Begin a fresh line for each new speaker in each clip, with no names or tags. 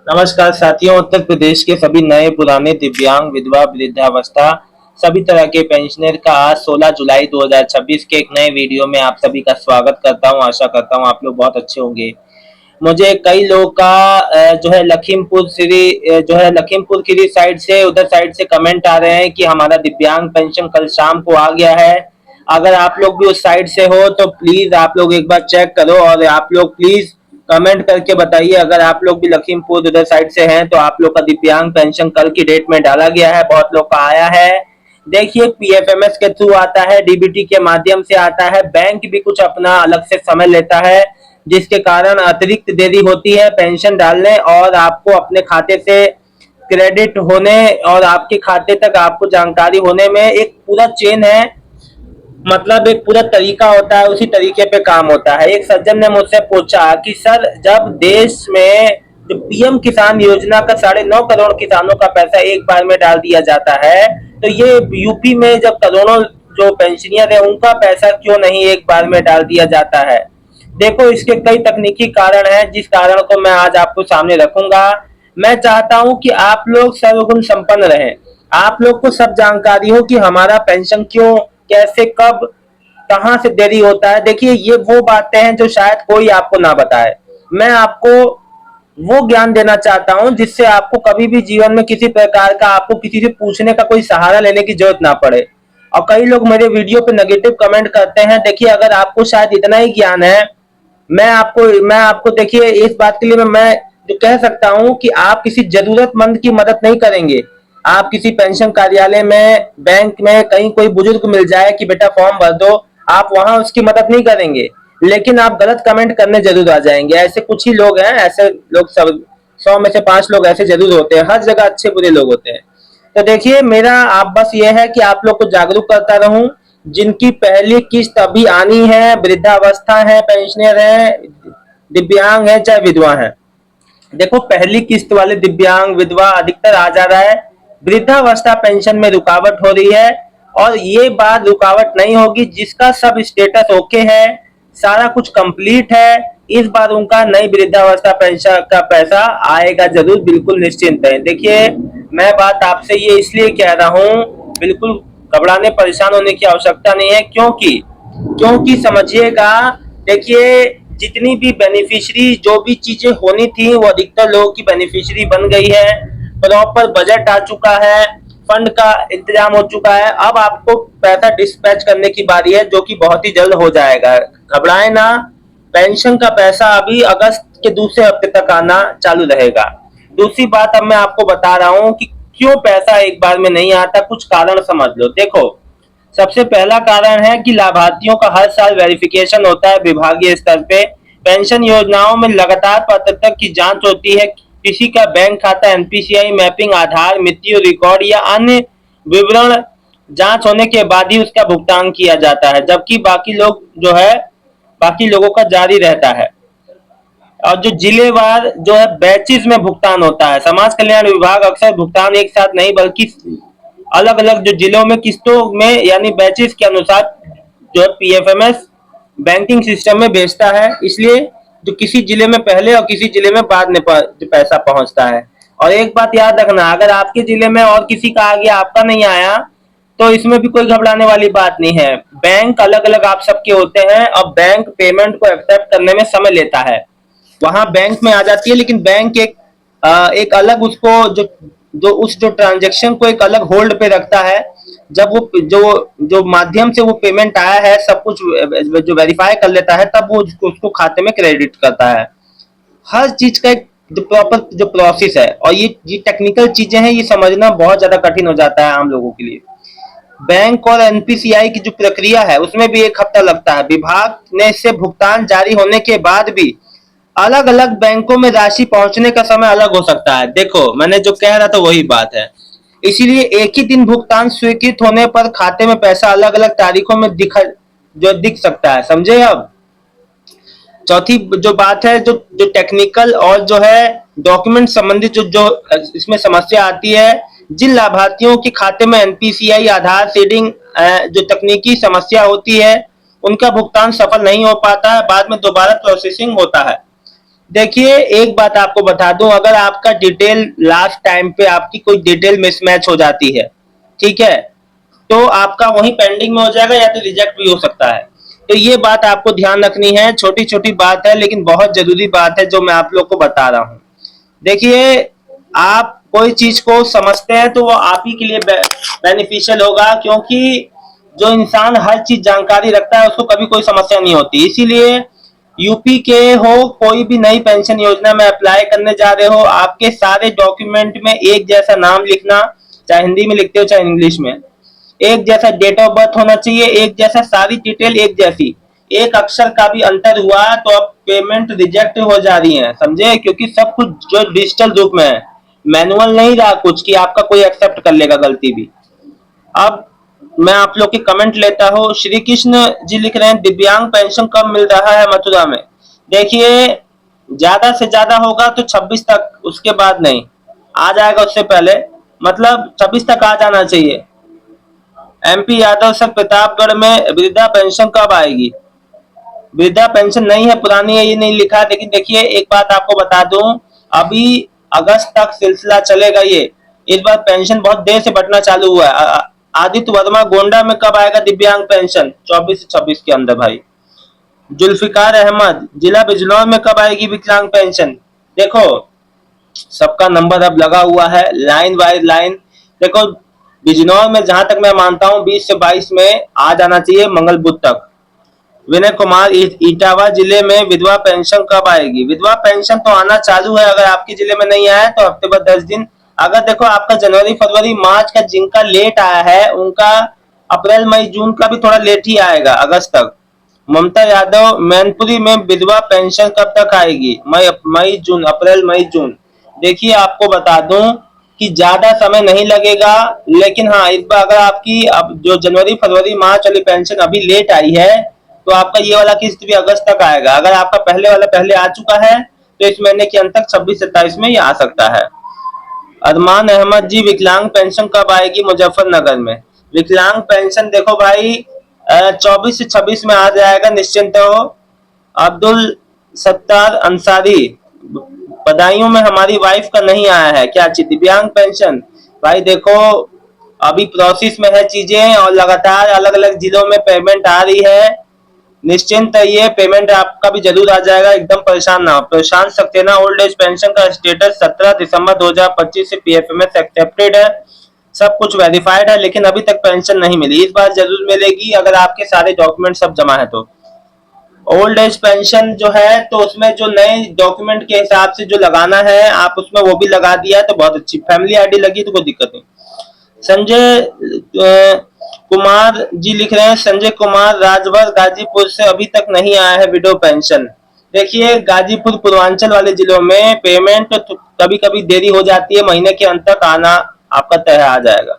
नमस्कार साथियों। उत्तर प्रदेश के सभी नए पुराने दिव्यांग विधवा वृद्धावस्था सभी तरह के पेंशनर का आज 16 जुलाई 2026 के एक नए वीडियो में आप सभी का स्वागत करता हूं। आशा करता हूं आप लोग बहुत अच्छे होंगे। मुझे कई लोगों का जो है लखीमपुर खीरी साइड से उधर साइड से कमेंट आ रहे हैं कि हमारा दिव्यांग पेंशन कल शाम को आ गया है। अगर आप लोग भी उस साइड से हो तो प्लीज आप लोग एक बार चेक करो और आप लोग प्लीज कमेंट करके बताइए। अगर आप लोग भी लखीमपुर उधर साइड से हैं तो आप लोग का दिव्यांग पेंशन कल की डेट में डाला गया है। बहुत लोग का आया है। देखिए, पीएफएमएस के थ्रू आता है, डीबीटी के माध्यम से आता है, बैंक भी कुछ अपना अलग से समय लेता है, जिसके कारण अतिरिक्त देरी होती है पेंशन डालने और आपको अपने खाते से क्रेडिट होने और आपके खाते तक आपको जानकारी होने में। एक पूरा चेन है, मतलब एक पूरा तरीका होता है, उसी तरीके पे काम होता है। एक सज्जन ने मुझसे पूछा कि सर, जब देश में जो पीएम किसान योजना का 9.5 करोड़ किसानों का पैसा एक बार में डाल दिया जाता है, तो ये यूपी में जब करोड़ों जो पेंशनियर है उनका पैसा क्यों नहीं एक बार में डाल दिया जाता है? देखो, इसके कई तकनीकी कारण हैं, जिस कारण को मैं आज आपको सामने रखूंगा। मैं चाहता हूं कि आप लोग सर्वगुण संपन्न रहें, आप लोग को सब जानकारी हो कि हमारा पेंशन क्यों, कैसे, कब, कहां से देरी होता है। देखिए, ये वो बातें हैं जो शायद कोई आपको ना बताए। मैं आपको वो ज्ञान देना चाहता हूं जिससे आपको कभी भी जीवन में किसी प्रकार का आपको किसी से पूछने का कोई सहारा लेने की जरूरत ना पड़े। और कई लोग मेरे वीडियो पे नेगेटिव कमेंट करते हैं। देखिए, अगर आपको शायद इतना ही ज्ञान है, मैं आपको देखिए, इस बात के लिए मैं जो कह सकता हूं कि आप किसी जरूरतमंद की मदद नहीं करेंगे। आप किसी पेंशन कार्यालय में, बैंक में कहीं कोई बुजुर्ग मिल जाए कि बेटा फॉर्म भर दो, आप वहां उसकी मदद नहीं करेंगे, लेकिन आप गलत कमेंट करने जरूर आ जाएंगे। ऐसे कुछ ही लोग हैं, ऐसे लोग सब 100 में से 5 लोग ऐसे जरूर होते हैं। हर जगह अच्छे बुरे लोग होते हैं। तो देखिए, मेरा आप बस ये है कि आप लोग को जागरूक करता रहूं। जिनकी पहली किस्त अभी आनी है, वृद्धावस्था है, पेंशनर है, दिव्यांग है, चाहे विधवा है। देखो, पहली किस्त वाले दिव्यांग विधवा अधिकतर आ जा रहा है। वृद्धावस्था पेंशन में रुकावट हो रही है और ये बात रुकावट नहीं होगी जिसका सब स्टेटस ओके है, सारा कुछ कंप्लीट है। इस बार उनका नई वृद्धावस्था पेंशन का पैसा आएगा जरूर, बिल्कुल निश्चिंत है। देखिए, मैं बात आपसे ये इसलिए कह रहा हूँ, बिल्कुल घबराने परेशान होने की आवश्यकता नहीं है। क्योंकि समझिएगा, देखिए, जितनी भी बेनिफिशियरी जो भी चीजें होनी थी वो अधिकतर लोगों की बेनिफिशियरी बन गई है। प्रॉपर बजट आ चुका है, फंड का इंतजाम हो चुका है। अब आपको पैसा डिस्पैच करने की बारी है, जो कि बहुत ही जल्द हो जाएगा। घबराए ना, पेंशन का पैसा अभी अगस्त के दूसरे हफ्ते तक आना चालू रहेगा। दूसरी बात अब मैं आपको बता रहा हूँ कि क्यों पैसा एक बार में नहीं आता। कुछ कारण समझ लो। देखो, सबसे पहला कारण है कि लाभार्थियों का हर साल वेरिफिकेशन होता है विभागीय स्तर पे। पेंशन योजनाओं में लगातार पात्रता की जांच होती है। किसी का बैंक खाता, एनपीसीआई मैपिंग, आधार, मृत्यु रिकॉर्ड या अन्य विवरण जांच होने के बाद ही उसका भुगतान किया जाता है, जबकि बाकी लोगों का जारी रहता है। और जो जिलेवार जो है बैचेस में भुगतान होता है। समाज कल्याण विभाग अक्सर भुगतान एक साथ नहीं बल्कि अलग अलग जो जिलों में किस्तों में यानी बैचेस के अनुसार जो है पीएफएमएस बैंकिंग सिस्टम में भेजता है। इसलिए जो किसी जिले में पहले और किसी जिले में बाद में जो पैसा पहुंचता है। और एक बात याद रखना, अगर आपके जिले में और किसी का आ गया, आपका नहीं आया, तो इसमें भी कोई घबराने वाली बात नहीं है। बैंक अलग अलग आप सबके होते हैं और बैंक पेमेंट को एक्सेप्ट करने में समय लेता है। वहां बैंक में आ जाती है, लेकिन बैंक एक अलग उसको जो ट्रांजेक्शन को एक अलग होल्ड पे रखता है। जब वो जो जो माध्यम से वो पेमेंट आया है सब कुछ जो वेरीफाई कर लेता है, तब वो उसको खाते में क्रेडिट करता है। हर चीज का एक जो प्रॉपर जो प्रोसेस है, और ये टेक्निकल चीजें हैं, ये समझना बहुत ज्यादा कठिन हो जाता है आम लोगों के लिए। बैंक और एनपीसीआई की जो प्रक्रिया है उसमें भी 1 हफ्ता लगता है। विभाग ने इससे भुगतान जारी होने के बाद भी अलग अलग बैंकों में राशि पहुंचने का समय अलग हो सकता है। देखो, मैंने जो कह रहा था वही बात है। इसीलिए एक ही दिन भुगतान स्वीकृत होने पर खाते में पैसा अलग अलग तारीखों में दिख सकता है। समझे? अब चौथी जो बात है, जो जो टेक्निकल और जो है डॉक्यूमेंट संबंधित जो जो इसमें समस्या आती है। जिन लाभार्थियों के खाते में एनपीसीआई, आधार सीडिंग जो तकनीकी समस्या होती है, उनका भुगतान सफल नहीं हो पाता है, बाद में दोबारा प्रोसेसिंग होता है। देखिए एक बात आपको बता दूं, अगर आपका डिटेल लास्ट टाइम पे आपकी कोई डिटेल मिसमैच हो जाती है, ठीक है, तो आपका वहीं पेंडिंग में हो जाएगा या तो रिजेक्ट भी हो सकता है। तो ये बात आपको ध्यान रखनी है, छोटी छोटी बात है लेकिन बहुत जरूरी बात है जो मैं आप लोग को बता रहा हूँ। देखिए, आप कोई चीज को समझते हैं तो वो आप ही के लिए बेनिफिशियल होगा, क्योंकि जो इंसान हर चीज जानकारी रखता है उसको कभी कोई समस्या नहीं होती। इसीलिए यूपी के हो, कोई भी नई पेंशन योजना में अप्लाई करने जा रहे हो, आपके सारे डॉक्यूमेंट में एक जैसा नाम लिखना, चाहे हिंदी में लिखते हो चाहे इंग्लिश में, एक जैसा डेट ऑफ बर्थ होना चाहिए, एक जैसा सारी डिटेल एक जैसी। एक अक्षर का भी अंतर हुआ तो अब पेमेंट रिजेक्ट हो जा रही है, समझे, क्योंकि सब कुछ जो डिजिटल रूप में है, मैनुअल नहीं रहा कुछ कि आपका कोई एक्सेप्ट कर लेगा गलती भी। अब मैं आप लोग की कमेंट लेता हूँ। श्री कृष्ण जी लिख रहे हैं दिव्यांग पेंशन कब मिल रहा है मथुरा में। देखिए, ज्यादा से ज्यादा होगा तो 26 तक, उसके बाद नहीं आ जाएगा, उससे पहले मतलब 26 तक आ जाना चाहिए। एमपी यादव सर, प्रतापगढ़ में वृद्धा पेंशन कब आएगी। वृद्धा पेंशन नहीं है, पुरानी है, ये नहीं लिखा है। लेकिन देखिए एक बात आपको बता दूं, अभी अगस्त तक सिलसिला चलेगा ये। इस बार पेंशन बहुत देर से बढ़ना चालू हुआ है। आदित्य वर्मा, गोंडा में कब आएगा दिव्यांग पेंशन। 24 से 26 के अंदर भाई। जुल्फिकार अहमद, जिला बिजनौर में कब आएगी विकलांग पेंशन। देखो, सबका नंबर अब लगा हुआ है लाइन बाय लाइन। देखो, बिजनौर में जहां तक मैं मानता हूं 20 से 22 में आ जाना चाहिए, मंगल बुध तक। विनय कुमार, इटावा जिले में विधवा पेंशन कब आएगी। विधवा पेंशन तो आना चालू है, अगर आपके जिले में नहीं आया तो हफ्ते बाद 10 दिन। अगर देखो आपका जनवरी फरवरी मार्च का जिनका लेट आया है, उनका अप्रैल मई जून का भी थोड़ा लेट ही आएगा, अगस्त तक। ममता यादव, मैनपुरी में विधवा पेंशन कब तक आएगी। मई मई जून, अप्रैल मई जून। देखिए आपको बता दूं कि ज्यादा समय नहीं लगेगा, लेकिन हाँ, इस बार अगर आपकी अब जो जनवरी फरवरी मार्च वाली पेंशन अभी लेट आई है, तो आपका ये वाला किस्त भी अगस्त तक आएगा। अगर आपका पहले वाला पहले आ चुका है तो इस महीने के अंत तक 26-27 में ये आ सकता है। अरमान अहमद जी, विकलांग पेंशन कब आएगी मुजफ्फरनगर में। विकलांग पेंशन देखो भाई, 24 से 26 में आ जाएगा, निश्चिंत हो। अब्दुल सत्तार अंसारी, बदायूं में हमारी वाइफ का नहीं आया है, क्या चाहिए दिव्यांग पेंशन। भाई देखो, अभी प्रोसेस में है चीजें और लगातार अलग अलग जिलों में पेमेंट आ रही है। निश्चिंत रहिए, पेमेंट आपका भी जरूर आ जाएगा, एकदम परेशान ना हो। प्रशांत सक्सेना, ओल्ड एज पेंशन का स्टेटस 17 दिसंबर 2025 से पीएफएमएस एक्सेप्टेड है, सब कुछ वेरीफाइड है, लेकिन अभी तक पेंशन नहीं मिली। इस बार जरूर मिलेगी अगर आपके सारे डॉक्यूमेंट सब जमा है तो। ओल्ड एज पेंशन जो है तो उसमें जो नए डॉक्यूमेंट के हिसाब से जो लगाना है आप उसमें वो भी लगा दिया है, तो बहुत अच्छी। फैमिली आईडी लगी तो कोई दिक्कत नहीं। संजय कुमार जी लिख रहे हैं, संजय कुमार राजभर गाजीपुर से अभी तक नहीं आया है विडो पेंशन। देखिए, गाजीपुर पूर्वांचल वाले जिलों में पेमेंट तो कभी कभी देरी हो जाती है, महीने के अंत तक आना आपका तय आ जाएगा।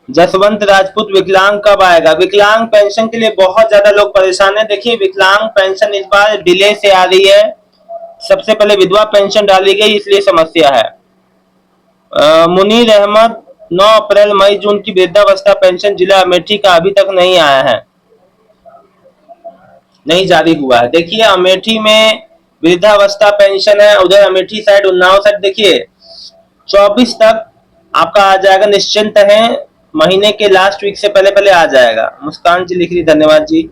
जसवंत राजपूत, विकलांग कब आएगा। विकलांग पेंशन के लिए बहुत ज्यादा लोग परेशान है। देखिए, विकलांग पेंशन इस बार डिले से आ रही है। सबसे पहले विधवा पेंशन डाली गई, इसलिए समस्या है। मुनीर अहमद, 9 अप्रैल मई जून की वृद्धावस्था पेंशन जिला अमेठी का अभी तक नहीं आया है, नहीं जारी हुआ है। देखिए, अमेठी में वृद्धावस्था पेंशन है, उधर अमेठी साइड, उन्नाव साइड, देखिए 24 तक आपका आ जाएगा, निश्चिंत है। महीने के लास्ट वीक से पहले पहले आ जाएगा। मुस्कान जी लिख रही, धन्यवाद जी।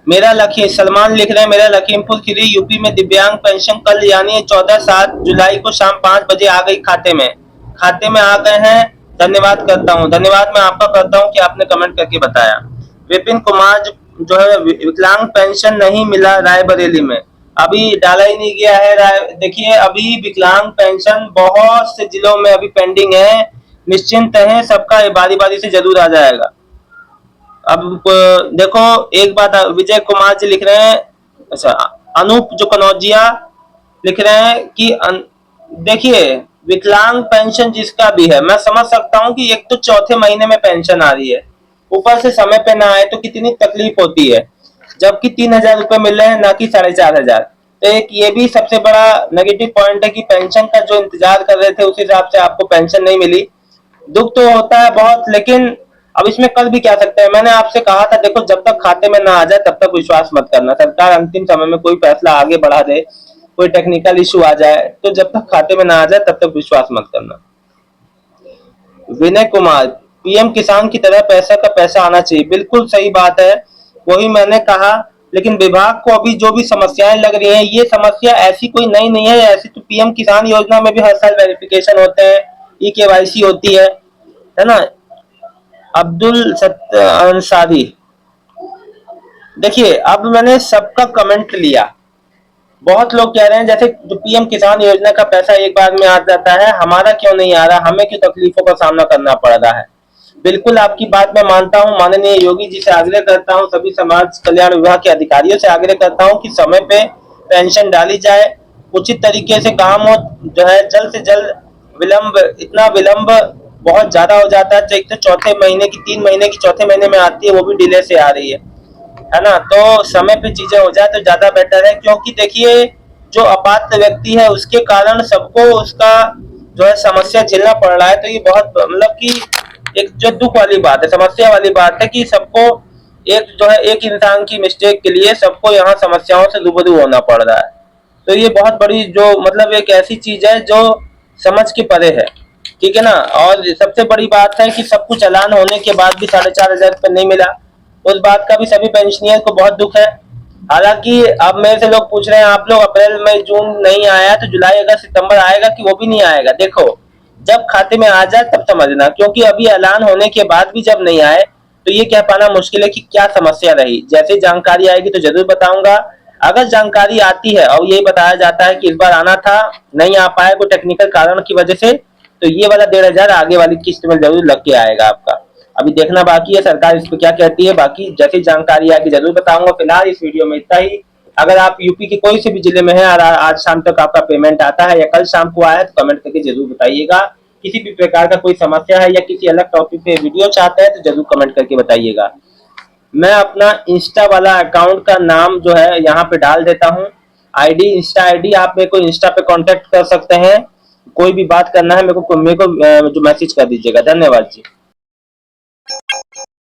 मेरा लखी सलमान लिख रहे हैं, मेरा लखीमपुर खीरी यूपी में दिव्यांग पेंशन कल यानी 14-7 जुलाई को शाम 5 बजे आ गई खाते में आ गए हैं। धन्यवाद करता हूँ, धन्यवाद मैं आपका करता हूँ कि आपने कमेंट करके बताया। विपिन कुमार, जो है विकलांग पेंशन नहीं मिला रायबरेली में, अभी डाला ही नहीं गया है। देखिए, अभी विकलांग पेंशन बहुत से जिलों में अभी पेंडिंग है, निश्चिंत है, सबका बारी बारी से जरूर आ जाएगा। अब देखो एक बात, विजय कुमार जी लिख रहे हैं, अच्छा, अनूप जो कनौजिया लिख रहे हैं कि देखिए, विकलांग पेंशन जिसका भी है, मैं समझ सकता हूं कि एक तो चौथे महीने में पेंशन आ रही है, ऊपर से समय पे ना आए तो कितनी तकलीफ होती है, जबकि 3,000 रुपए मिल रहे हैं ना कि 4,500। तो एक ये भी सबसे बड़ा नेगेटिव पॉइंट है कि पेंशन का जो इंतजार कर रहे थे उस हिसाब से आपको पेंशन नहीं मिली। दुख तो होता है बहुत, लेकिन अब इसमें कर भी क्या सकते हैं। मैंने आपसे कहा था देखो, जब तक खाते में ना आ जाए तब तक विश्वास मत करना। सरकार अंतिम समय में कोई फैसला आगे बढ़ा दे, कोई टेक्निकल इशू आ जाए, तो जब तक खाते में ना आ जाए तब तक विश्वास मत करना। विनय कुमार, पीएम किसान की तरह पैसा का पैसा आना चाहिए, बिल्कुल सही बात है, वही मैंने कहा। लेकिन विभाग को अभी जो भी समस्याएं लग रही हैं, ये समस्या ऐसी कोई नई नहीं है। ऐसी तो पीएम किसान योजना में भी हर साल वेरिफिकेशन होते हैं, ई केवाईसी होती है ना। अब्दुल अंसारी, देखिए अब मैंने सबका कमेंट लिया। बहुत लोग कह रहे हैं जैसे जो पीएम किसान योजना का पैसा एक बार में आ जाता है, हमारा क्यों नहीं आ रहा, हमें क्यों तकलीफों का सामना करना पड़ रहा है। बिल्कुल आपकी बात मैं मानता हूं, माननीय योगी जी से आग्रह करता हूं, सभी समाज कल्याण विभाग के अधिकारियों से आग्रह करता हूं कि समय पे पेंशन डाली जाए, उचित तरीके से काम हो, जो है जल्द से जल्द। विलंब, इतना विलंब बहुत ज्यादा हो जाता है। एक तो चौथे महीने की, 3 महीने की चौथे महीने में आती है, वो भी डिले से आ रही है ना। तो समय पे चीजें हो जाए तो ज्यादा बेटर है, क्योंकि देखिए जो अपात्र व्यक्ति है उसके कारण सबको उसका जो है समस्या झेलना पड़ रहा है। तो ये बहुत मतलब कि एक जो दुख वाली बात है, समस्या वाली बात है कि सबको एक जो है एक इंसान की मिस्टेक के लिए सबको यहाँ समस्याओं से रूबरू होना पड़ रहा है। तो ये बहुत बड़ी जो मतलब एक ऐसी चीज है जो समझ के परे है, ठीक है ना। और सबसे बड़ी बात है कि सब कुछ ऐलान होने के बाद भी 4,500 नहीं मिला, उस बात का भी सभी पेंशनियर को बहुत दुख है। हालांकि अब मेरे से लोग पूछ रहे हैं आप लोग अप्रैल मई जून नहीं आया तो जुलाई अगस्त सितंबर आएगा कि वो भी नहीं आएगा। देखो जब खाते में आ जाए तब समझना, क्योंकि अभी ऐलान होने के बाद भी जब नहीं आए तो ये कह पाना मुश्किल है कि क्या समस्या रही। जैसे जानकारी आएगी तो जरूर बताऊंगा। अगर जानकारी आती है और यही बताया जाता है कि इस बार आना था, नहीं आ पाया कोई टेक्निकल कारण की वजह से, तो ये वाला 1,500 आगे वाली किस्त में जरूर लग के आएगा आपका। अभी देखना बाकी है सरकार इस पे क्या कहती है। बाकी जैसी जानकारी आएगी जरूर बताऊंगा। फिलहाल इस वीडियो में इतना ही। अगर आप यूपी के कोई से भी जिले में है और आज शाम तक आपका पेमेंट आता है या कल शाम को आया है तो कमेंट करके जरूर बताइएगा। किसी भी प्रकार का कोई समस्या है या किसी अलग टॉपिक पे वीडियो चाहते हैं तो जरूर कमेंट करके बताइएगा। मैं अपना इंस्टा वाला अकाउंट का नाम जो है यहाँ पे डाल देता हूँ, आईडी, इंस्टा आईडी। आप मेरे को इंस्टा पे कांटेक्ट कर सकते हैं, कोई भी बात करना है मेरे को जो मैसेज कर दीजिएगा। धन्यवाद जी।